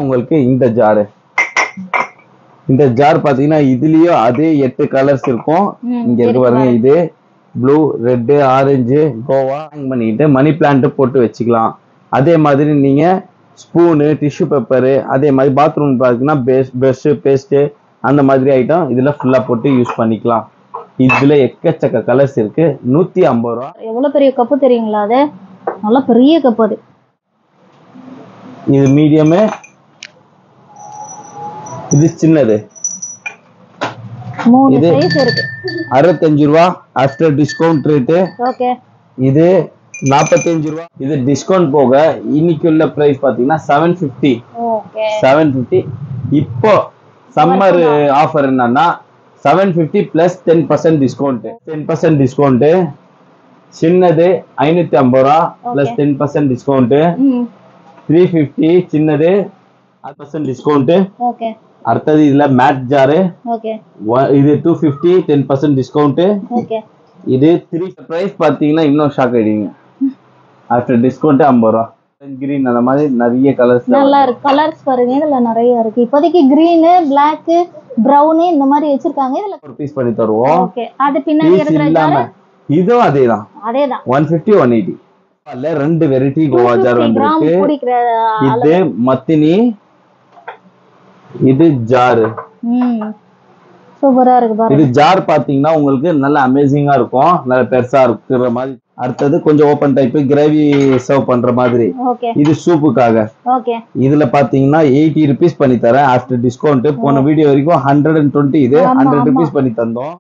உங்களுக்கு இந்த ஜார் பாத்தீங்கன்னா இதுலயும் அதே 8 கலர்ஸ் இருக்கும். இங்க இருக்கு பாருங்க, இது blue, red, orange, Goa hang பண்ணிட்டு மணி பிளான்ட் போட்டு வச்சுக்கலாம். அதே மாதிரி நீங்க ஸ்பூனு, டிஷ்யூ பேப்பரு, அதே மாதிரி பாத்ரூம் பாத்தீங்கன்னா பிரஷ், பேஸ்ட் அந்த மாதிரி ஐட்டம் இதுல ஃபுல்லா போட்டு யூஸ் பண்ணிக்கலாம். இதுல எக்கச்சக்க கலர்ஸ் இருக்கு. 150 ரூபா. எவ்வளவு பெரிய கப்பு தெரியுங்களா? அது நல்ல பெரிய கப். அது இது மீடியம், இது சின்னது. மூணு சைஸ் இருக்கு. 65 ரூபா ஆஃப்டர் டிஸ்கவுண்ட் ரேட். ஓகே. இது 45 ரூபா. இது டிஸ்கவுண்ட் போக இன்னைக்கு உள்ள பிரைஸ் பாத்தீங்கன்னா 750. ஓகே. 750. இப்போ சம்மர் ஆஃபர் என்னன்னா 750 பிளஸ் 10% டிஸ்கவுண்ட். 10% டிஸ்கவுண்ட். சின்னது 550 ரூபா பிளஸ் 10% டிஸ்கவுண்ட். 350 சின்னது 10% டிஸ்கவுண்ட். ஓகே. அடுத்தது இதுல மேட் ஜார். ஓகே. இது 250 10% டிஸ்கவுண்ட். ஓகே. இது 3 பிரைஸ் பாத்தீங்கன்னா இன்னும் ஷாக் ஆயிடுவீங்க. ஆஃப்டர் டிஸ்கவுண்ட் 50 ரூபா. கிரீன் அந்த மாதிரி நிறைய கலர்ஸ் நல்லா இருக்கு. கலர்ஸ் பாருங்க, இதுல நிறைய இருக்கு. இப்போதைக்கு கிரீன், Black, brown இந்த மாதிரி வச்சிருக்காங்க. இதுல ஒரு பீஸ் பண்ணி தருவோம். ஓகே. அது பின்னாடி இருக்கிற ஜார் இதுவும் அதேதான். 150 180. அல்ல ரெண்டு வெரைட்டி கோவா ஜார் வந்திருக்கு. இது மத்தினி, இது ஜார். சூப்பரா இருக்கு பாருங்க. இது ஜார் பாத்தீங்கன்னா உங்களுக்கு நல்ல அமேசிங்கா இருக்கும். நல்ல பெருசா இருக்கிற மாதிரி. அடுத்தது கொஞ்சம் ஓபன் டைப் கிரேவி சர்வ் பண்ற மாதிரி. இது சூப்புக்காக. இதுல பாத்தீங்கன்னா 80 ருபீஸ் பண்ணி தரேன் ஆஃப்டர் டிஸ்கவுண்ட். போன வீடியோ வரைக்கும் 120, இது 100 ருபீஸ் பண்ணி தந்தோம்.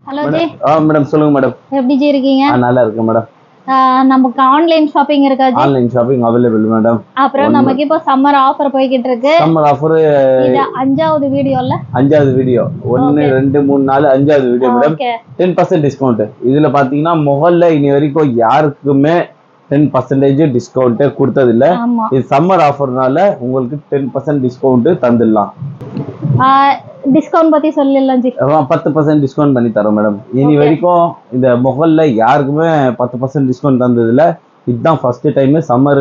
மேடம் சொல்லுங்க மேடம். எப்படி இருக்கீங்க? நல்லா இருக்கு மேடம். நமக்கு ஆன்லைன் ஷாப்பிங் இருக்கா? Online shopping available madam. அப்புறம் நமக்கு இப்போ சம்மர் ஆஃபர் போயிட்டு இருக்கு. சம்மர் ஆஃபர் இது 5வது வீடியோல 5வது வீடியோ 1 2 3 4 5வது வீடியோ மேடம். 10% டிஸ்கவுண்ட். இதுல பாத்தீங்கன்னா முகல்ல இனி வரைக்கும் யாருக்குமே 10% டிஸ்கவுண்ட் கொடுத்தது இல்ல. இது சம்மர் ஆஃபர்னால உங்களுக்கு 10% டிஸ்கவுண்ட் தந்துடலாம். டிஸ்கவுண்ட் பத்தி சொல்லலாம் ஜி. 10% டிஸ்கவுண்ட் பண்ணி தரோம் மேடம். இனி வரைக்கும் இந்த முகல்ல யாருக்குமே 10% டிஸ்கவுண்ட் தந்ததில்ல. இதுதான் ஃபர்ஸ்ட் டைம் சம்மர்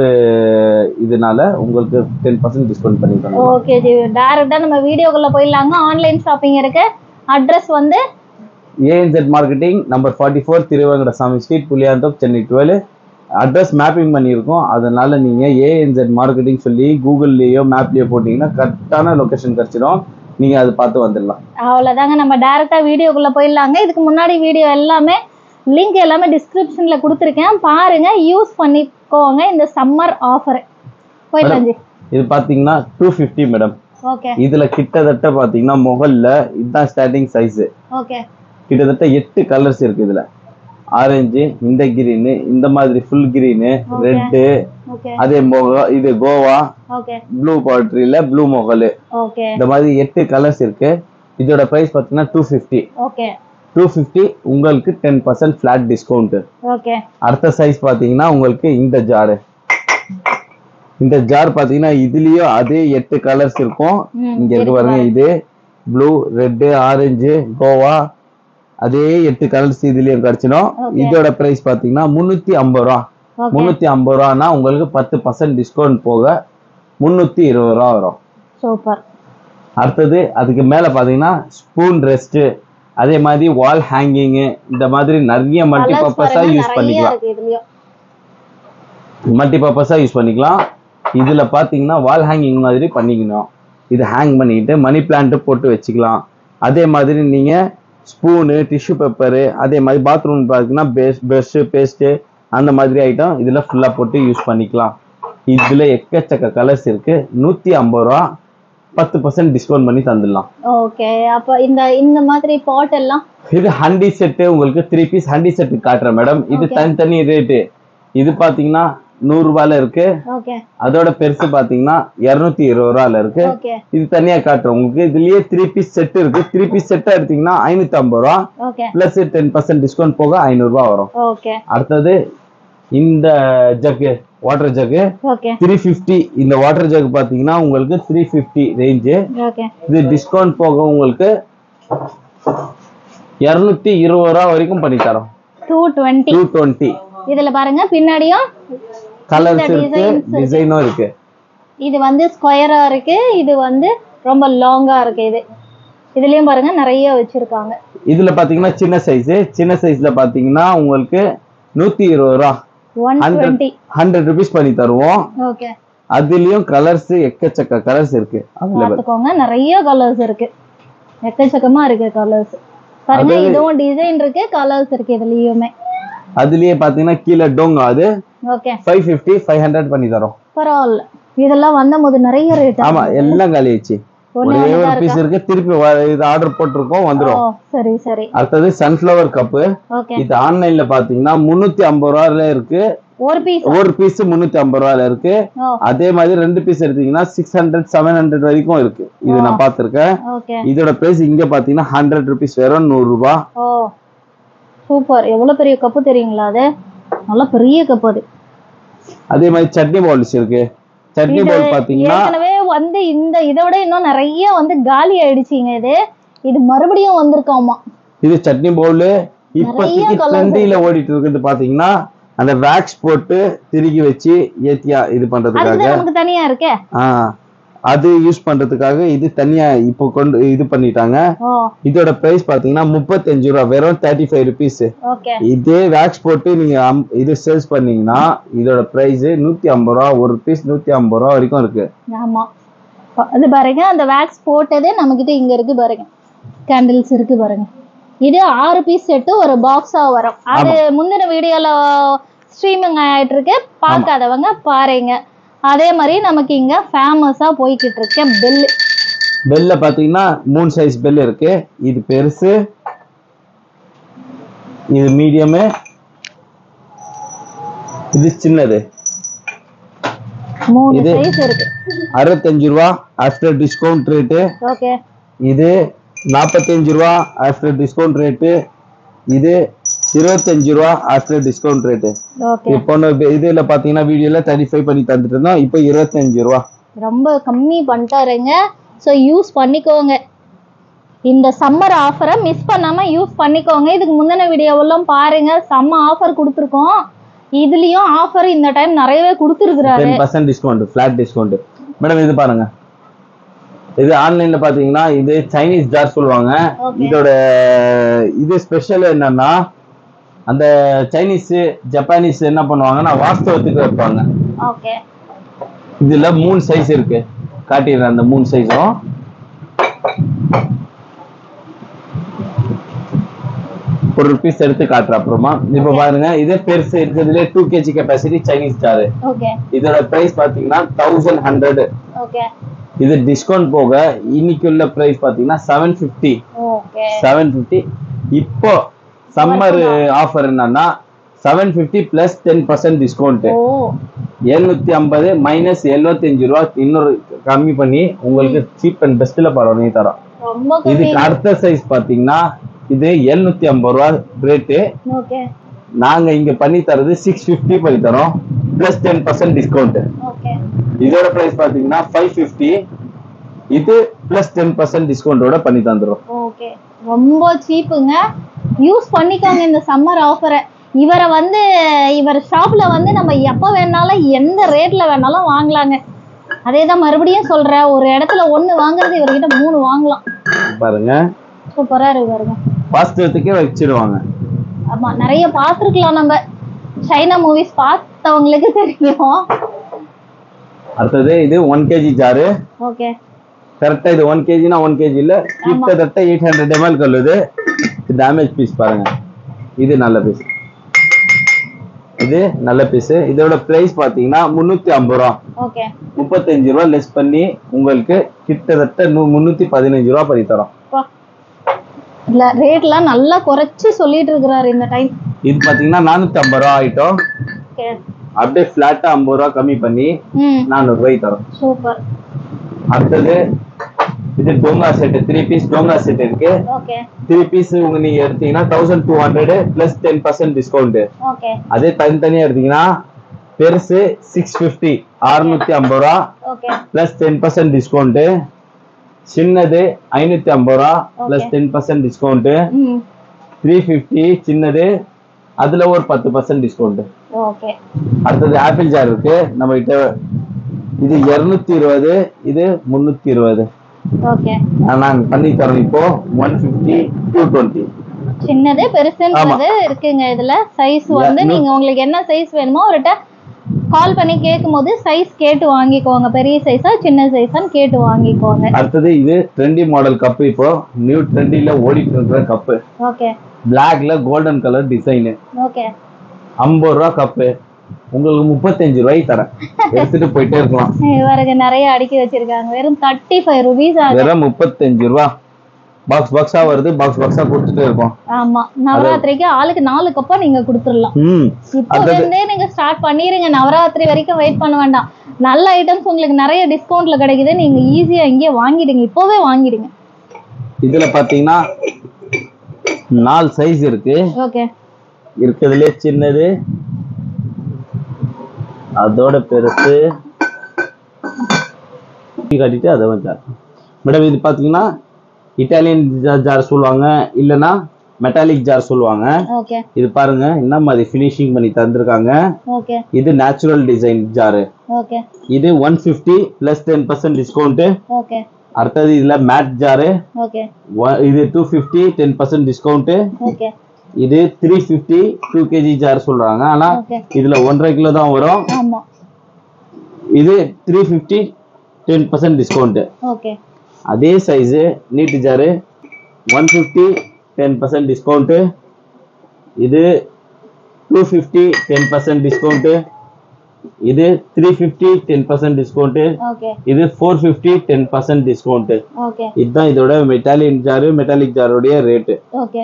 இதனால உங்களுக்கு 10% டிஸ்கவுண்ட் பண்ணி தரோம். ஓகே ஜி. டைரக்டா நம்ம வீடியோக்குள்ள போயிடலாங்க. ஆன்லைன் ஷாப்பிங் இருக்கு. அட்ரஸ் வந்து ANZ marketing number 44 Thiruvengadasamy street, Puliyanthope, Chennai 12. Address mapping பண்ணியிருக்கோம். அதனால நீங்க ANZ மார்க்கெட்டிங் சொல்லி கூகுள்லயோ மேப்லயோ போட்டீங்கன்னா கரெக்டான லொகேஷன் கிடைச்சிடும். நீங்க அதை பார்த்து வந்துடலாம். அவ்வளவுதாங்க. நம்ம டைரக்டா வீடியோக்குள்ள போயிடலாங்க. இதுக்கு முன்னாடி வீடியோ எல்லாமே லிங்க் எல்லாமே டிஸ்கிரிப்ஷன்ல கொடுத்துருக்கேன், பாருங்க, யூஸ் பண்ணிக்கோங்க இந்த சம்மர் ஆஃபர். போயிடலாம் ஜி. இது பாத்தீங்கன்னா 250 மேடம். ஓகே. இதுல கிட்டத்தட்ட பாத்தீங்கன்னா முகல்ல இதுதான் ஸ்டார்டிங் சைஸ். ஓகே. கிட்டத்தட்ட 8 கலர்ஸ் இருக்கு. இதுல ஆரஞ்சு, இந்த கிரீன், இந்த மாதிரி ஃபுல் கிரீன், ரெட், அதே இது கோவா, ப்ளூ பாட்ரியில ப்ளூ மொகல், இந்த மாதிரி 8 கலர்ஸ் இருக்கு. இதோட பிரைஸ் பாத்தீங்கன்னா 250. 250 உங்களுக்கு 10% ஃபிளாட் டிஸ்கவுண்ட். அடுத்த சைஸ் பாத்தீங்கன்னா உங்களுக்கு இந்த ஜார். இந்த ஜார் பாத்தீங்கன்னா இதுலயும் அதே 8 கலர்ஸ் இருக்கும். இங்க இருக்கு பாருங்க, இது ப்ளூ, ரெட், ஆரஞ்சு, கோவா, அதே 8 கலர்ஸ் இதுலயும் கிடைச்சிடும். இதோட பிரைஸ் பாத்தீங்கன்னா 350 ரூபா. 350 ரூபானா உங்களுக்கு 10% டிஸ்கவுண்ட் போக 320 ரூபா வரும். சூப்பர். அடுத்தது அதுக்கு மேல பாத்தீங்கன்னா ஸ்பூன் ரெஸ்ட், அதே மாதிரி வால் ஹேங்கிங், இந்த மாதிரி நிறைய மல்டிபர்பஸா யூஸ் பண்ணிக்கலாம். இதுல பாத்தீங்கன்னா வால் ஹேங்கிங் மாதிரி பண்ணிக்கணும். இது ஹேங் பண்ணிட்டு மணி பிளான்ட் போட்டு வச்சுக்கலாம். அதே மாதிரி நீங்க ஸ்பூனு, டிஷ்யூ பேப்பரு, அதே மாதிரி பாத்ரூம் பாத்தீங்கன்னா பிரஷ், பேஸ்ட் அந்த மாதிரி ஐட்டம் இதுல ஃபுல்லா போட்டு யூஸ் பண்ணிக்கலாம். இதுல எக்கச்சக்க கலர்ஸ் இருக்கு. 150 ரூபா 10% டிஸ்கவுண்ட் பண்ணி தந்துடலாம். ஓகே. அப்ப இந்த மாதிரி பாட் எல்லாம் இது ஹண்டி செட் உங்களுக்கு 3 பீஸ் ஹண்டி செட் காட்டுறேன் மேடம். இது தனித்தனி ரேட்டு. இது பாத்தீங்கன்னா 100 ரூபாயில இருக்கு. அதோட பெருசு பாத்தீங்கன்னா 220 ரூபாயில இருக்கு. இது தனியா காட்டுறேன் உங்களுக்கு. இதுலயே 3 பீஸ் செட் இருக்கு. 3 பீஸ் செட்டா எடுத்தீங்கன்னா 550 ரூபா பிளஸ் 10% டிஸ்கவுண்ட் போக 500 ரூபாய் வரும். அடுத்தது இந்த ஜக், வாட்டர் ஜக் 350. இந்த வாட்டர் ஜக் பாத்தீங்கன்னா உங்களுக்கு 350 ரேஞ்ச். இது டிஸ்கவுண்ட் போக உங்களுக்கு 220 ரூபாய் வரைக்கும் பண்ணி தரோம். 220. இதுல பாருங்க பின்னாடியும் கலர்ஸ் இருக்கு, டிசைனும் இருக்கு. இது வந்து ஸ்கொயரா இருக்கு, இது வந்து ரொம்ப லாங்கா இருக்கு. இதுலயும் பாருங்க நிறைய வச்சிருக்காங்க. இதுல பாத்தீங்கன்னா சின்ன சைஸ்ல பாத்தீங்கன்னா உங்களுக்கு 120 ரூபா 120 100 rupees பண்ணி தருவோம். ஓகே. அதுலயும் கலர்ஸ் எக்கச்சக்க கலர்ஸ் இருக்கு. பாத்துக்கோங்க நிறைய கலர்ஸ் இருக்கு, எக்கச்சக்கமா இருக்கு கலர்ஸ். பாருங்க இதுவும் டிசைன் இருக்கு, கலர்ஸ் இருக்கு இதுலயுமே. அதுலயே பாத்தீங்கன்னா கீழ டோங்கா அது ஓகே 550 500 பண்ணி தரோம். பரவாயில்ல. இதெல்லாம் வந்தபோது நிறைய ரேட். ஆமா எல்லாம் காலி ஆயிடுச்சு. ஒரே ஒரு பீஸ் இருக்கு, திருப்பி இது ஆர்டர் போட்டுருக்கோம் வந்துரும். சரி சரி. அடுத்தது சன்ஃப்ளவர் கப். இது ஆன்லைன்ல பாத்தீங்கன்னா 350 ரூபாயில இருக்கு. ஒரு பீஸ் 350 ரூபாயில இருக்கு. அதே மாதிரி 2 பீஸ் எடுத்தீங்கன்னா 600 700 வரைக்கும் இருக்கு. இது நான் பாத்திருக்கேன். இதோட பிரைஸ் இங்க பாத்தீங்கன்னா 100 rupees வெறும் 100 ரூபாய். சூப்பர். எவ்வளவு பெரிய கப்பு தெரியுங்களா? அது நல்ல பெரிய கப். அதே மாதிரி சட்னி பவுல்ஸ் இருக்கு. சட்னி பவுல் பாத்தீங்கன்னா ஏற்கனவே வந்து இதோட இன்னும் நிறைய வந்து காலி ஆயிடுச்சுங்க. இது மறுபடியும் வந்திருக்காமா. இது சட்னி பவுல் இப்போதைக்கு ட்ரெண்டில ஓடிட்டு இருக்குது. பாத்தீங்கன்னா அந்த வேக்ஸ் போட்டு திருகி வச்சு ஏத்தியா இது பண்றதுக்காக நமக்கு தனியா இருக்கே. அது யூஸ் பண்றதுக்காக இது தனியா இப்போ கொண்டு இது பண்ணிட்டாங்க. இதோட பிரைஸ் பாத்தீங்கன்னா 35 ரூபாய் வெறும் 35 rupees. இதே வேக்ஸ் போட்டு நீங்க இது சேல்ஸ் பண்ணீங்கன்னா இதோட பிரைஸ் 150 ரூபாய். ஒரு பீஸ் 150 ரூபாய் வரைக்கும் இருக்கு. ஆமா அது பாருங்க, அந்த வேக்ஸ் போட்டதே நம்ம கிட்ட இங்க இருக்கு பாருங்க. கேண்டில்ஸ் இருக்கு பாருங்க. இது 6 பீஸ் செட்டு ஒரு பாக்ஸா வரும். அது முந்தின வீடியோல ஸ்ட்ரீமிங் ஆயிட்டு இருக்கு, பார்க்காதவங்க பாருங்க. அதே மாதிரி நமக்கு இங்க ஃபேமஸா போய்கிட்டு இருக்க பெல்ல பாத்தீங்கன்னா 3 சைஸ் பெல் இருக்கு. இது பெருசு, இது மீடியம், இது சின்னது. 3 சைஸ் இருக்கு. 65 ரூபாய் ஆஃப்டர் டிஸ்கவுண்ட் ரேட். ஓகே. இது 45 ரூபாய் ஆஃப்டர் டிஸ்கவுண்ட் ரேட். இது 25 ரூபாய் ஆஃப்டர் டிஸ்கவுண்ட் ரேட். இப்போ இதுல பாத்தீங்கன்னா வீடியோல 35 பண்ணி தந்துட்டு இருந்தோம், இப்போ 25 ரூபாய். ரொம்ப கம்மி பண்ணிட்டாருங்க. ஸோ யூஸ் பண்ணிக்கோங்க, இந்த சம்மர் ஆஃபரை மிஸ் பண்ணாம யூஸ் பண்ணிக்கோங்க. இதுக்கு முந்தின வீடியோவெல்லாம் பாருங்க, செம்ம ஆஃபர் கொடுத்துருக்கோம். இதுலயும் ஆஃபர் இந்த டைம் நிறையவே கொடுத்துருக்காரு. 10% டிஸ்கவுண்ட், ஃபிளாட் டிஸ்கவுண்ட். மேடம் இது பாருங்க, இது ஆன்லைன்ல பாத்தீங்கன்னா இது சைனீஸ் ஜார் சொல்லுவாங்க. இதோட இது ஸ்பெஷல் என்னன்னா, அந்த சைனீஸ் ஜப்பானீஸ் என்ன பண்ணுவாங்கன்னா வாஸ்தவத்துக்கு வைப்பாங்க. இதுல 3 சைஸ் இருக்கு, காட்டிடுறேன். அந்த 3 சைஸும் ஒரு பீஸ் எடுத்து காட்டுற அப்புறமா இப்ப பாருங்க. இதே பெருசு இருக்கிறதுல 2 kg கெப்பாசிட்டி சைனீஸ் ஜார். இதோட பிரைஸ் பாத்தீங்கன்னா 1100. இது டிஸ்கவுண்ட் போக இன்னைக்குள்ள பிரைஸ் பாத்தீங்கன்னா 750. இப்போ சம்மர் ஆஃபர் என்னன்னா 750 பிளஸ் 10% டிஸ்கவுண்ட். 750 மைனஸ் 75 ரூபாய் இன்னொரு கம்மி பண்ணி உங்களுக்கு சீப் அண்ட் பெஸ்ட்ல பண்ணி தரோம். இதுக்கு அடுத்த சைஸ் பாத்தீங்கன்னா இது 750 ரூபாய் ரேட்டு. நாங்க இங்க பண்ணி தரது 650 பண்ணி தரோம் பிளஸ் 10% டிஸ்கவுண்ட். இதோட பிரைஸ் பாத்தீங்கன்னா 550. இது பிளஸ் 10% டிஸ்கவுண்டோட பண்ணி தந்துரும். ஓகே, ரொம்ப சீப்புங்க. யூஸ் பண்ணிக்கோங்க இந்த சம்மர் ஆஃபரை. இவர் ஷாப்ல வந்து நம்ம எப்ப வேணாலும் எந்த ரேட்ல வேணாலும் வாங்கலாங்க. அதேதான் மறுபடியும் சொல்றேன், ஒரு இடத்துல 1 வாங்குறது இவர்கிட்ட 3 வாங்கலாம். பாருங்க சூப்பரா இருக்கு பாருங்க. பாஸ்டர்த்துக்கே வச்சிடுவாங்க. ஆமா, நிறைய பாத்துருக்கலாம் நம்ம. சைனா மூவிஸ் பார்த்தவங்களுக்கு தெரியும். அடுத்தது இது 1 kg ஜாரு. ஓகே, கரெக்டா இது 1 kg னா 1 kg இல்ல, கிட்டத்தட்ட 800 ml கல்லுது. டேமேஜ் பீஸ் பாருங்க, இது நல்ல பீஸ், இது நல்ல பீஸ். இதோட பிரைஸ் பாத்தீங்கன்னா 350 ரூபாய். ஓகே, 35 ரூபாய் லெஸ் பண்ணி உங்களுக்கு கிட்டத்தட்ட 315 ரூபாய் பண்ணி தரோம். இல்ல ரேட்லாம் நல்லா குறைச்சு சொல்லிட்டு இருக்காரு இந்த டைம். இது பாத்தீங்கன்னா 450 ரூபாய் ஆயிட்டோம். ஓகே, அப்படியே ஃபிளாட்டா 50 ரூபாய் கம்மி பண்ணி 400 ரூபாய் தரோம். சூப்பர். அடுத்தது இது டோங்கா செட், 3 பீஸ் டோங்கா செட் இருக்கு. ஓகே, 3 பீஸ் நீங்க எடுத்தீங்கன்னா 1200 பிளஸ் 10% டிஸ்கவுண்ட். ஓகே, அதே தனித்தனியா எடுத்தீங்கன்னா பெருசு 650 650 ரூபாய். Okay, plus 10% discount. சின்னது 550 ரூபாய் பிளஸ் 10% டிஸ்கவுண்ட். 350 சின்னது, அதுல ஒரு 10% டிஸ்கவுண்ட். ஓகே. அடுத்தது ஆப்பிள் ஜார் இருக்கு நம்ம கிட்ட. இது 220, இது 320. ஓகே நாங்க பண்ணி தரோம் இப்போ 150 220. சின்னது பெருசுன்றது இருக்குங்க. இதுல சைஸ் வந்து நீங்க உங்களுக்கு என்ன சைஸ் வேணுமோ அவர்கிட்ட கால் பண்ணி கேட்கும்போது சைஸ் கேட்டு வாங்கிக்கோங்க. பெரிய சைஸா சின்ன சைஸான்னு கேட்டு வாங்கிக்கோங்க. அடுத்தது இது ட்ரெண்டி மாடல் கப். இப்போ நியூ ட்ரெண்டில ஓடிட்டு இருக்கிற கப்பு. ஓகே பிளாக்ல கோல்டன் கலர் டிசைன். ஓகே 50 ரூபா கப்பு உங்களுக்கு 35 ரூபாய்க்கு தரேன். எடுத்துட்டு போயிட்டே இருக்கலாம். இவருக்கு நிறைய அடுக்கி வச்சிருக்காங்க. வெறும் 35 rupees ஆகுது. வெறும் 35 ரூபா. பாக்ஸ் பாக்ஸா வருது. பாக்ஸ் பாக்ஸா கொடுத்துட்டே இருக்கோம். ஆமா நவராத்திரிக்கு ஆளுக்கு 4 கப்பா நீங்க கொடுத்துடலாம். இப்போ இருந்தே நீங்க ஸ்டார்ட் பண்ணிருங்க. நவராத்திரி வரைக்கும் வெயிட் பண்ண வேண்டாம். நல்ல ஐட்டம்ஸ் உங்களுக்கு நிறைய டிஸ்கவுண்ட்ல கிடைக்குது. நீங்க ஈஸியா இங்கே வாங்கிடுங்க. இப்போவே வாங்கிடுங்க. இதுல பாத்தீங்கன்னா 4 சைஸ் இருக்கு. ஓகே இருக்கிறதுலே சின்னது, அதோட பெருசு காட்டிட்டு அதை வச்சார். மேடம் இது பாத்தீங்கன்னா இட்டாலியன் ஜார் சொல்லுவாங்க, இல்லனா மெட்டாலிக் ஜார் சொல்லுவாங்க. ஓகே இது பாருங்க என்ன மாதிரி ஃபினிஷிங் பண்ணி தந்திருக்காங்க. ஓகே இது நேச்சுரல் டிசைன் ஜார். ஓகே இது 150 + 10% டிஸ்கவுண்ட். ஓகே அடுத்தது இதுல மேட் ஜார். ஓகே இது 250 10% டிஸ்கவுண்ட். ஓகே இது 350 2 kg ஜார் சொல்றாங்க. ஆனா இதுல 1.5 கிலோ தான் வரும். ஆமா இது 350 10% டிஸ்கவுண்ட். ஓகே அதே சைஸ் நீட் ஜார் 150 10% டிஸ்கவுண்ட். இது 250 10% டிஸ்கவுண்ட். இது 350 10% டிஸ்கவுண்ட். ஓகே இது 450 10% டிஸ்கவுண்ட். ஓகே இதுதான் இதோட மெட்டாலிக் ஜாரோட ரேட். ஓகே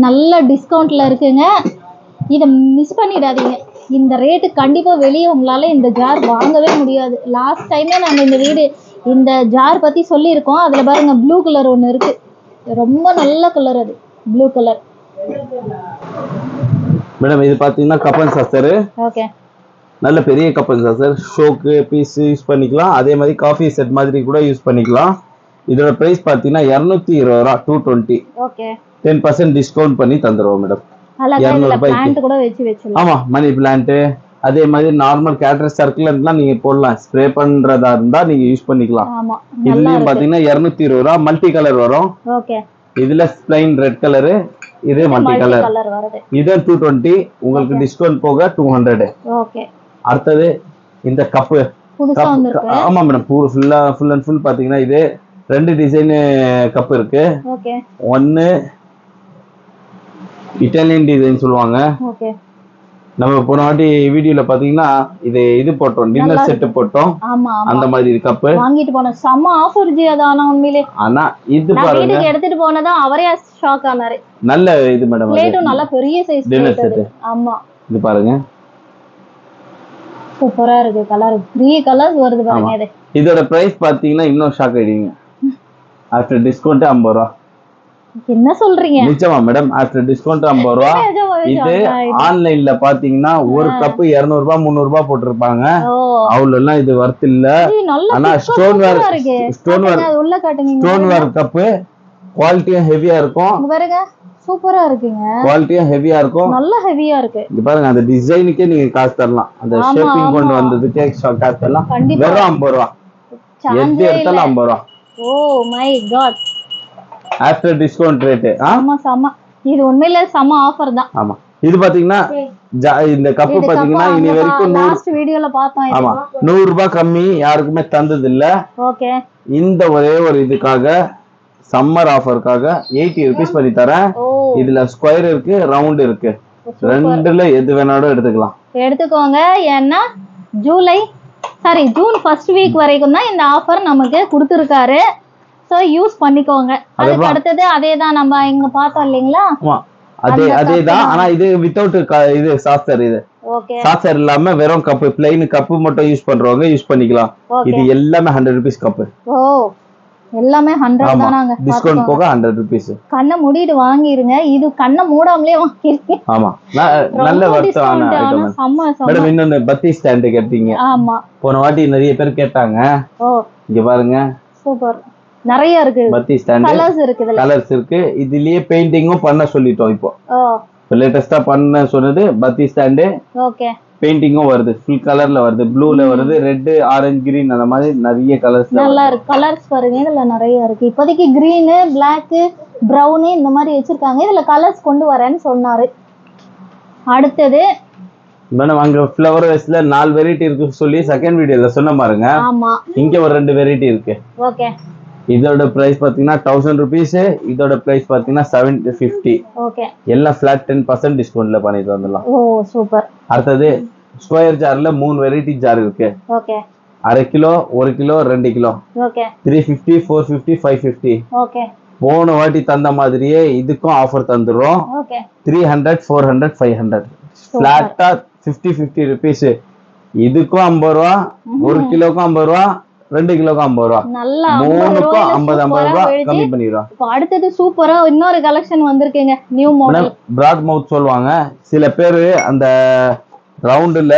நல்ல டிஸ்கவுண்ட்ல இருக்குங்க. இதை மிஸ் பண்ணிடாதீங்க. இந்த ரேட்டு கண்டிப்பா வெளியே உங்களால இந்த ஜார் வாங்கவே முடியாது. லாஸ்ட் டைமே நாங்க இந்த ஜார் பத்தி சொல்லியிருக்கோம். அதுல பாருங்க ப்ளூ கலர் ஒன்று இருக்கு. ரொம்ப நல்ல கலர். அது ப்ளூ கலர். மேடம் இது பாத்தீங்கன்னா கப்பன் சாசர். ஓகே நல்ல பெரிய கப்பன் சாசர். ஷோக்கு பீஸ் யூஸ் பண்ணிக்கலாம். அதே மாதிரி காஃபி செட் மாதிரி கூட யூஸ் பண்ணிக்கலாம். இதோட பிரைஸ் பாத்தீங்கன்னா 220 ரூபா 220. ஓகே 10% டிஸ்கவுண்ட் பண்ணி தந்துருவோம் மேடம். 200 ரூபாய்க்கு கூட வச்சிடலாம். ஆமா மணி பிளான்ட் அதே மாதிரி நார்மல் கேட்டர் சர்க்குலர்லாம் நீங்க போடலாம். ஸ்ப்ரே பண்றதா இருந்தா நீங்க யூஸ் பண்ணிக்கலாம். ஆமா இதுலயும் பாத்தீங்கன்னா 220 ரூபா மல்டி கலர் வரும். ஓகே இதுல பிளைன் ரெட் கலர், இது மல்டி கலர். இது 220 உங்களுக்கு டிஸ்கவுண்ட் போக 200. ஓகே அடுத்தது இந்த கப்பு. ஆமா மேடம் ஃபுல் அண்ட் ஃபுல் பாத்தீங்கன்னா இது 2 டிசைன் கப் இருக்கு. ஓகே ஒன்னு இட்டாலியன் டிசைன் சொல்லுவாங்க. ஓகே நம்ம போன வாட்டி வீடியோல பாத்தீங்கன்னா இது போட்டோம், டின்னர் செட் போட்டோம். அந்த மாதிரி கப் வாங்கிட்டு போன செம்ம ஆஃபர் ஜி. அதான உண்மையிலே. ஆனா இது பாருங்க வீட்டுக்கு எடுத்துட்டு போனதா அவரே ஷாக் ஆனாரு. நல்ல இது மேடம். பிளேட்டும் நல்ல பெரிய சைஸ் டின்னர் செட். ஆமா இது பாருங்க சூப்பரா இருக்கு. கலர் 3 கலர்ஸ் வருது பாருங்க. இது இதோட பிரைஸ் பாத்தீங்கன்னா இன்னும் ஷாக் ஆயிடுவீங்க. ஆஃப்டர் டிஸ்கவுண்ட் 50 ரூபா. என்ன சொல்றீங்க? நிச்சயமா மேடம் ஆஃப்டர் டிஸ்கவுண்ட் 50 ரூபா. இது ஆன்லைன்ல பாத்தீங்கன்னா ஒரு கப் 200 ரூபாய் 300 ரூபாய் போட்டுருப்பாங்க. அவ்வளவு எல்லாம் இது வர்த் இல்ல. ஆனா ஸ்டோன் வேர் கப் குவாலிட்டியும் ஹெவியா இருக்கும். பாருங்க சூப்பரா இருக்குங்க. குவாலிட்டியும் ஹெவியா இருக்கும். நல்ல ஹெவியா இருக்கு. இது பாருங்க அந்த டிசைனுக்கே நீங்க காசு தரலாம். அந்த ஷேப்பிங் கொண்டு வந்ததுக்கே காசு தரலாம். வெறும் 50 ரூபா. எது எடுத்தாலும் 50 ரூபா. Oh my God. After discount rate. ஆமா சம. இது உண்மையிலே சம ஆஃபர் தான். ஆமா இது பாத்தீங்கன்னா இந்த கப் பாத்தீங்கன்னா இனி வரைக்கும் லாஸ்ட் வீடியோல பார்த்தோம். ஆமா 100 ரூபாய் கம்மி யாருக்குமே தந்தது இல்ல. ஓகே இந்த ஒரே ஒரு இதுக்காக சம்மர் ஆஃபர்க்காக 80 ரூபீஸ் பண்ணி தரேன். இதுல ஸ்கொயர் இருக்கு, ரவுண்ட் இருக்கு. ரெண்டுல எது வேணாலும் எடுத்துக்கோங்க. ஏன்னா ஜூன் ஃபர்ஸ்ட் வீக் வரைக்கும் தான் இந்த ஆஃபர் நமக்கு கொடுத்துருக்காரு. சோ யூஸ் பண்ணிக்கோங்க. அதுக்கு அடுத்தது அதேதான் நம்ம இங்க பார்த்தோம் இல்லீங்களா? அதேதான். ஆனா இது வித்தவுட் இது சாஃப்ட்வேர். இது சாஃப்ட்வேர் இல்லாம வெறும் கப் பிளைன் கப் மட்டும் யூஸ் பண்றவங்க யூஸ் பண்ணிக்கலாம். இது எல்லாமே 100 ரூபீஸ் கப். ஓ எல்லாமே 100 தானாங்க. டிஸ்கவுண்ட் போக 100 ரூபீஸ். கண்ணை மூடிட்டு வாங்கிருங்க. இது கண்ணை மூடாமலே வாங்கிருக்கீங்க. ஆமா நல்ல வர்த்தான ஐட்டம். மேடம் இன்னொன்னு பத்தி ஸ்டாண்ட் கேட்டீங்க. ஆமா போன வாட்டி நிறைய பேர் கேட்டாங்க. இங்க பாருங்க சூப்பர் நிறைய இருக்கு. பத்தி ஸ்டாண்ட் கலர்ஸ் இருக்கு. இதுலயே பெயிண்டிங்கும் பண்ண சொல்லிட்டோம். இப்போ லேட்டஸ்டா பண்ண சொன்னது பத்தி ஸ்டாண்ட். ஓகே பெயிண்டிங்கும் வருது, ஃபுல் கலர்ல வருது, ப்ளூல வருது, ரெட், ஆரஞ்சு, கிரீன் அந்த மாதிரி நிறைய கலர்ஸ். நல்லா இருக்கு கலர்ஸ் பாருங்க, இதுல நிறைய இருக்கு. இப்போதைக்கு கிரீன், பிளாக், பிரவுன் இந்த மாதிரி வச்சிருக்காங்க. இதுல கலர்ஸ் கொண்டு வரேன்னு சொன்னாரு. அடுத்தது மேடம் அங்க ஃப்ளவர் வேஸ்ல 4 வெரைட்டி இருக்கு சொல்லி செகண்ட் வீடியோல சொன்ன பாருங்க. ஆமா, இங்க ஒரு 2 வெரைட்டி இருக்கு. ஓகே. இதோட பிரைஸ் பாத்தீங்கன்னா 1000 rupees, இதோட பிரைஸ் பாத்தீங்கன்னா 750. ஓகே, எல்லாம் ஃபிளாட் 10% டிஸ்கவுண்ட்ல பண்ணிட்டு வந்துடலாம். ஓ சூப்பர். அடுத்தது ஸ்கொயர் ஜார்ல 3 வெரைட்டி ஜார் இருக்கு. Okay, 1/2 kilo, 1 kilo, 2 kilo, okay, 350, 450, 550. Okay, போன வாட்டி தந்த மாதிரியே இதுக்கும் ஆஃபர் தந்துடுறோம். Okay, 300, 400, 500 ஃபிளாட்டா 50 rupees. இதுக்கும் 50 ரூபா, 1 கிலோக்கும் 50 ரூபா, 2 கிலோக்கும் 50 ரூபா, நல்லா மூணுக்கும் 50 ரூபா கம்மி பண்ணிடுறோம். இப்போ அடுத்தது சூப்பரா இன்னொரு கலெக்ஷன் வந்திருக்குங்க, நியூ மாடல். பிராட் மவுத் சொல்லுவாங்க சில பேரு, அந்த ரவுண்டுல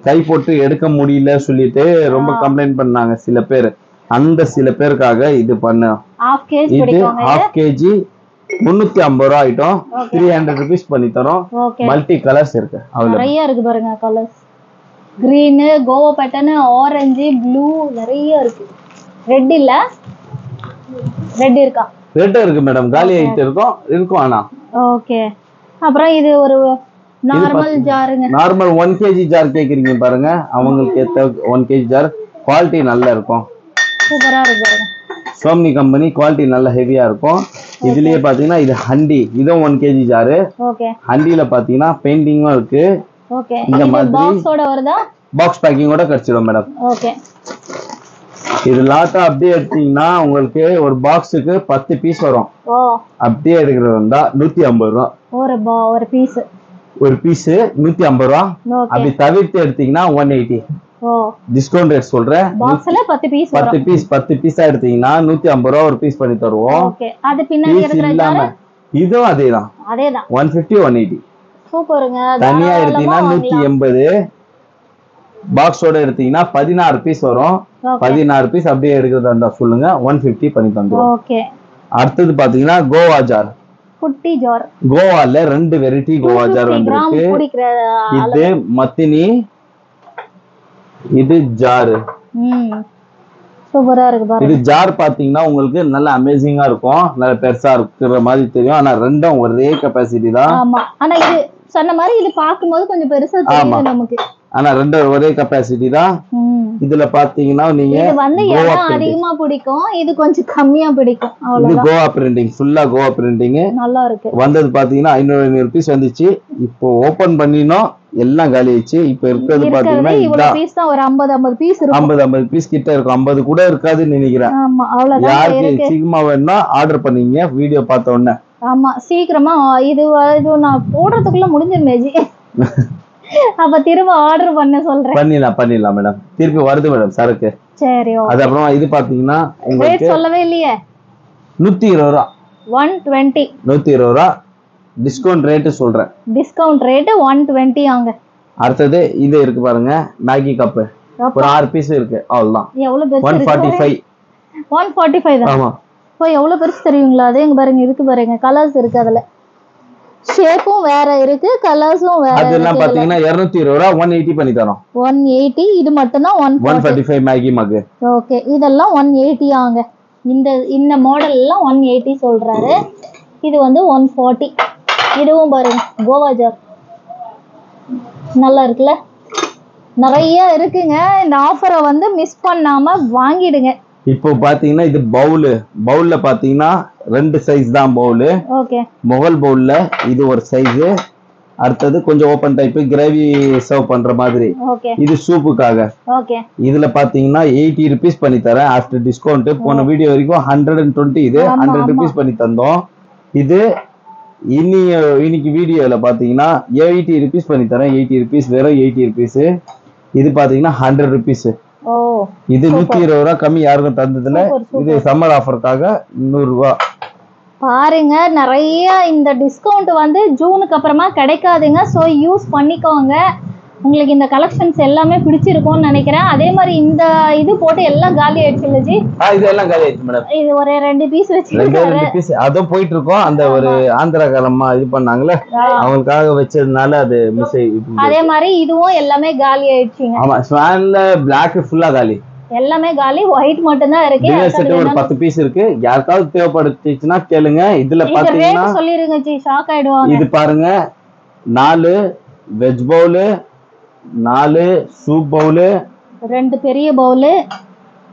கை போட்டு எடுக்க முடியல சொல்லிட்டு ரொம்ப கம்ப்ளைண்ட் பண்ணாங்க சில பேர். அந்த சில பேருக்காக இது பண்ண half kg இது பிடிக்குங்க. 1/2 kg 350 ரூபா ஐட்டம் 300 rupees பண்ணி தரோம். ஓகே, மல்டி கலர்ஸ் இருக்கு, நிறைய இருக்கு பாருங்க colours. Green, Goa pattern, orange, blue நிறைய இருக்கு. ரெட் இல்ல, ரெட் இருக்கா? ரெட் இருக்கு மேடம், காலி ஆயிட்டு இருக்கும் ஆனா. ஓகே, அப்புறம் இது ஒரு நார்மல் ஜாருங்க. நார்மல் 1 kg ஜார் கேக்குறீங்க பாருங்க, அவங்களுக்கு ஏத்த 1 kg ஜார் குவாலிட்டி நல்லா இருக்கும். சூப்பரா இருக்கு பாருங்க. சோம்னி கம்பெனி குவாலிட்டி நல்ல ஹெவியா இருக்கும். இதுலயே பாத்தீங்கன்னா இது ஹண்டி, இதுவும் 1 kg ஜாரு. ஓகே, ஹண்டில பாத்தீங்கன்னா பெயிண்டிங்கும் இருக்கு. ஓகே, இந்த இது மாதிரி பாக்ஸோட வருதா? பாக்ஸ் பேக்கிங்கோட கிடைச்சிடும் மேடம். ஓகே, இது லாட்டா அப்படியே எடுத்தீங்கன்னா உங்களுக்கு ஒரு பாக்ஸுக்கு 10 பீஸ் வரும். ஓ, அப்படியே எடுக்கிறது வந்தா 150 ரூபா ஒரு பீஸ். ஒரு பீஸ் 150 ரூபா. ஓகே, அப்படி தவிர்த்து எடுத்தீங்கன்னா 180. ஓ, டிஸ்கவுண்ட் ரேட் சொல்றேன். பாக்ஸ்ல 10 பீஸ் வரும். 10 பீஸா எடுத்தீங்கன்னா 150 ரூபா ஒரு பீஸ் பண்ணி தருவோம். ஓகே, அது பின்னாடி பீஸ் இருக்கிற இல்லாம ஜார் இதுவும் அதேதான், அதேதான். 150, 180. சூப்பருங்க. தனியா எடுத்தீங்கன்னா 180. பாக்ஸோட எடுத்தீங்கன்னா 16 பீஸ் வரும். 16 பீஸ் அப்படியே எடுக்கிறதா இருந்தா சொல்லுங்க, 150 பண்ணி தந்துருவோம். ஓகே, அடுத்தது பாத்தீங்கன்னா கோவா ஜார். குட்டி ஜார். கோவால 2 வெரைட்டி கோவா ஜார் வந்திருக்கு. இது மத்தினி, இது ஜாரு. சூப்பரா இருக்கு பாருங்க. இது ஜார் பாத்தீங்கன்னா உங்களுக்கு நல்ல அமேசிங்கா இருக்கும், நல்ல பெருசா இருக்கிற மாதிரி தெரியும். ஆனா ரெண்டும் ஒரே கெபாசிட்டி தான். ஆமா, ஆனா இது சொன்ன மாதிரி இது பாக்கும்போது கொஞ்சம் பெருசா தெரியும் நமக்கு. ஆனா ரெண்டும் ஒரே கெபாசிட்டி தான். இதுல பாத்தீங்கன்னா நீங்க இது வந்து இடம் அதிகமா பிடிக்கும், இது கொஞ்சம் கம்மியா பிடிக்கும். இது கோவா பிரிண்டிங், ஃபுல்லா கோவா பிரிண்டிங் நல்லா இருக்கு. வந்தது பாத்தீங்கன்னா 500 rupees வந்துச்சு. இப்போ ஓபன் பண்ணினோம், எல்லாம் காலி ஆயிடுச்சு. இப்போ இருக்கிறது பாத்தீங்கன்னா இவ்வளவு பீஸ் தான், ஒரு 50 பீஸ் இருக்கும். 50 பீஸ் கிட்ட இருக்கும், 50 கூட இருக்காதுன்னு நினைக்கிறேன். ஆமா, அவ்வளவுதான். யாருக்கு சீக்கிரமா வேணும்னா ஆர்டர் பண்ணீங்க வீடியோ பார்த்த உடனே. ஆமா, சீக்கிரமா. இது நான் போடுறதுக்குள்ள முடிஞ்சிருமேஜி. அப்ப திரும்ப ஆர்டர் பண்ண சொல்றேன். பண்ணிடலாம் மேடம், திருப்பி வருது மேடம் சரக்கு. சரி, அது அப்புறமா இது பாத்தீங்கன்னா ரேட் சொல்லவே இல்லையே. 120 ரூபா. 120. 120 ரூபா டிஸ்கவுண்ட் ரேட் சொல்றேன். டிஸ்கவுண்ட் ரேட் 120 ஆங்க. அடுத்தது இது இருக்கு பாருங்க, மேகி கப். ஒரு 6 பீஸ் இருக்கு, அவ்வளவுதான். எவ்வளவு பெருசு? 145. 145 தான். ஆமா. இப்போ எவ்வளவு பெருசு தெரியுங்களா? அது எங்க பாருங்க, இருக்கு பாருங்க, கலர்ஸ் இருக்கு. அதுல ஷேப்பும் வேற இருக்கு, கலர்ஸும் வேற. அதெல்லாம் பாத்தீங்கன்னா 220 ரூபா 180 பண்ணி தரோம். 180. இது மட்டும் தான் 145 மேகி மக். ஓகே, இதெல்லாம் 180 ஆங்க. இந்த மாடல் எல்லாம் 180 சொல்றாரு. இது வந்து 140. இதுவும் பாருங்க, கோவா ஜார் நல்லா இருக்குல்ல. நிறைய இருக்குங்க. இந்த ஆஃபரை வந்து மிஸ் பண்ணாம வாங்கிடுங்க. இப்போ பாத்தீங்கன்னா இது பவுல்ல பாத்தீங்கன்னா 2 சைஸ் தான் பவுல். ஓகே, முகல் பவுல்ல இது ஒரு சைஸ். அடுத்தது கொஞ்சம் ஓபன் டைப், கிரேவி சர்வ் பண்ற மாதிரி. ஓகே, இது சூப்புக்காக. ஓகே, இதுல பாத்தீங்கன்னா 80 rupees பண்ணி தரேன் ஆஃப்டர் டிஸ்கவுண்ட். போன வீடியோ வரைக்கும் 120, இது 100 rupees பண்ணி தந்தோம். இது இன்னைக்கு வீடியோல பாத்தீங்கன்னா 80 rupees பண்ணி தரேன். 80 rupees, வெறும் 80 rupees. இது பாத்தீங்கன்னா 100 rupees. ஓ, இது 120 ரூபா கம்மி யாருக்கும் தந்ததுல. இது சம்மர் ஆஃபருக்காக 100 ரூபா. பாருங்க, நிறைய இந்த டிஸ்கவுண்ட் வந்து ஜூனுக்கு அப்புறமா கிடைக்காதுங்க. ஸோ யூஸ் பண்ணிக்கோங்க. உங்களுக்கு இந்த கலெக்ஷன்ஸ் எல்லாமே பிடிச்சிருக்கும்னு நினைக்கிறேன். அதே மாதிரி இந்த இது போட்டு எல்லாம் காலி ஆயிடுச்சு இல்ல ஜி? இது எல்லாம் காலி ஆயிடுச்சு மேடம். இது ஒரு 2 பீஸ் வச்சிருக்காரு. 2 பீஸ் அதுவும் போயிட்டு இருக்கோம். அந்த ஒரு ஆந்திரா காலமா இது பண்ணாங்கல, அவங்களுக்காக வச்சதுனால அது மிஸ் ஆயிடுச்சு. அதே மாதிரி இதுவும் எல்லாமே காலி ஆயிடுச்சுங்க. ஆமா, ஸ்வான்ல Black ஃபுல்லா காலி, எல்லாமே காலி. ஒயிட் மட்டும் தான் இருக்கு. டின்னர் செட் ஒரு 10 பீஸ் இருக்கு. யாருக்காவது தேவைப்படுச்சுன்னா கேளுங்க. இதுல பாத்தீங்கன்னா ரேட் சொல்லிருங்க ஜி, ஷாக் ஆயிடுவாங்க. இது பாருங்க, 4 வெஜ் பவுல், 4 சூப் பவுல், 2 பெரிய பவுல்,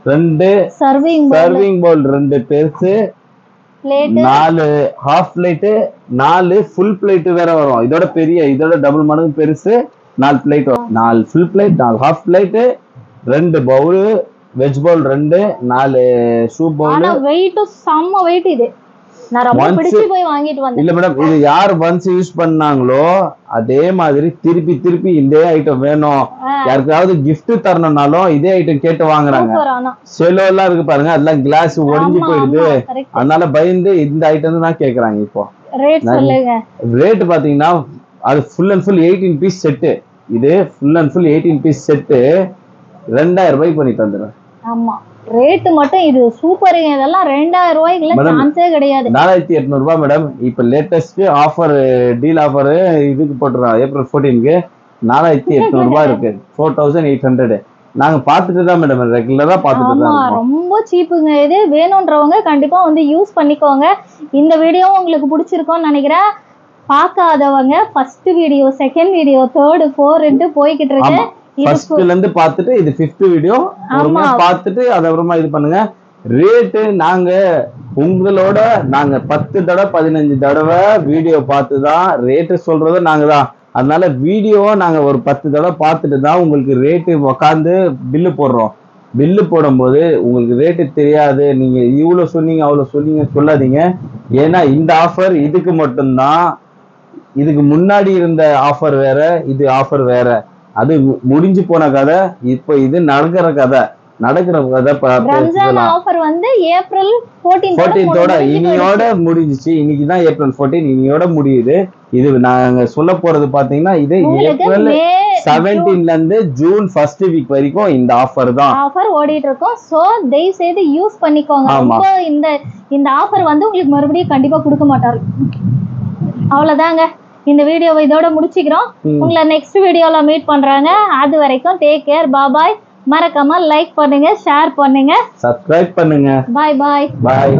2 சர்விங் பவுல் 2 பெருசு, plate 4 half plate, 4 full plate வேற வரும். இதோட பெரிய, இதோட டபுள் மடங்கு பெருசு 4 பிளேட் வரும். 4 full plate, 4 half plate, 2 bowl veg bowl, 2 4 soup bowl. ஆனா வெயிட் செம்ம வெயிட். இது நான் ரொம்ப பிடிச்சி போய் வாங்கிட்டு வந்தேன். இல்ல மேடம், இது யார் ஒன்ஸ் யூஸ் பண்ணாங்களோ அதே மாதிரி திருப்பி திருப்பி இதே ஐட்டம் வேணும், யாருக்காவது gift தரணும்னாலும் இதே ஐட்டம் கேட்டு வாங்குறாங்க. செலோ எல்லாம் இருக்கு பாருங்க, அதெல்லாம் கிளாஸ் ஒடிஞ்சு போயிடுது, அதனால பயந்து இந்த ஐட்டம் தான் கேக்குறாங்க. இப்போ ரேட் சொல்லுங்க. ரேட் பாத்தீங்கன்னா அது full and full 18 piece set. இது full and full 18 piece set 2000 ரூபாய்க்கு பண்ணி தந்துறேன். ஆமா, ரேட் மட்டும் இது சூப்பருங்க. இதெல்லாம் 2000 ரூபாய்க்குல சான்ஸே கிடையாது. 4800 ரூபாய் மேடம். இப்ப லேட்டஸ்ட் ஆஃபர், டீல் ஆஃபர் இதுக்கு போட்டுறோம். ஏப்ரல் 14க்கு 4800 ரூபாய் இருக்கு. 4800. நாங்க பாத்துட்டு தான் மேடம், ரெகுலரா பாத்துட்டு தான். ரொம்ப சீப்புங்க. இது வேணும்ன்றவங்க கண்டிப்பா வந்து யூஸ் பண்ணிக்கோங்க. இந்த வீடியோ உங்களுக்கு பிடிச்சிருக்கும்னு நினைக்கிறேன். பார்க்காதவங்க first video, second video, third, 4 போய்கிட்டு இருக்கு. ஃபர்ஸ்ட்ல இருந்து பார்த்துட்டு இது 5th வீடியோ ஒருமா பார்த்துட்டு அப்புறமா இது பண்ணுங்க. ரேட் நாங்க உங்களோட 10 தடவை 15 தடவை வீடியோ பார்த்து தான் ரேட் சொல்றது நாங்க தான். அதனால வீடியோ நாங்க ஒரு 10 தடவை பார்த்துட்டு தான் உங்களுக்கு ரேட்டு உக்காந்து பில்லு போடுறோம். பில்லு போடும்போது உங்களுக்கு ரேட்டு தெரியாது, நீங்க இவ்வளவு சொன்னீங்க அவ்வளவு சொன்னீங்க சொல்லாதீங்க. ஏன்னா இந்த ஆஃபர் இதுக்கு மட்டும்தான். இதுக்கு முன்னாடி இருந்த ஆஃபர் வேற, இது ஆஃபர் வேற. அது முடிஞ்சு போன கதை. இப்போ இது நடக்கிற கதை. ரம்ஜான் ஆஃபர் வந்து ஏப்ரல் 14 இனியோட முடிஞ்சிச்சு. இன்னைக்குதான் ஏப்ரல் 14, இனியோட முடியுது. இது நாங்க சொல்ல போறது பாத்தீங்கன்னா இது ஏப்ரல் 17ல இருந்து ஜூன் 1st வீக் வரைக்கும் இந்த ஆஃபர் தான். ஆஃபர் ஓடிட்டு இருக்கும். சோ தயவு செய்து யூஸ் பண்ணிக்கோங்க. ரொம்ப இந்த ஆஃபர் வந்து உங்களுக்கு மறுபடியும் கண்டிப்பா கொடுக்க மாட்டாரு. அவ்வளவுதாங்க, இந்த வீடியோவை இதோட முடிச்சுக்கிறோம். உங்களை நெக்ஸ்ட் வீடியோல மீட் பண்றாங்க. அது வரைக்கும் டேக் கேர், பாய். மறக்காம லைக் பண்ணுங்க, ஷேர் பண்ணுங்க, சப்ஸ்கிரைப் பண்ணுங்க. பாய்.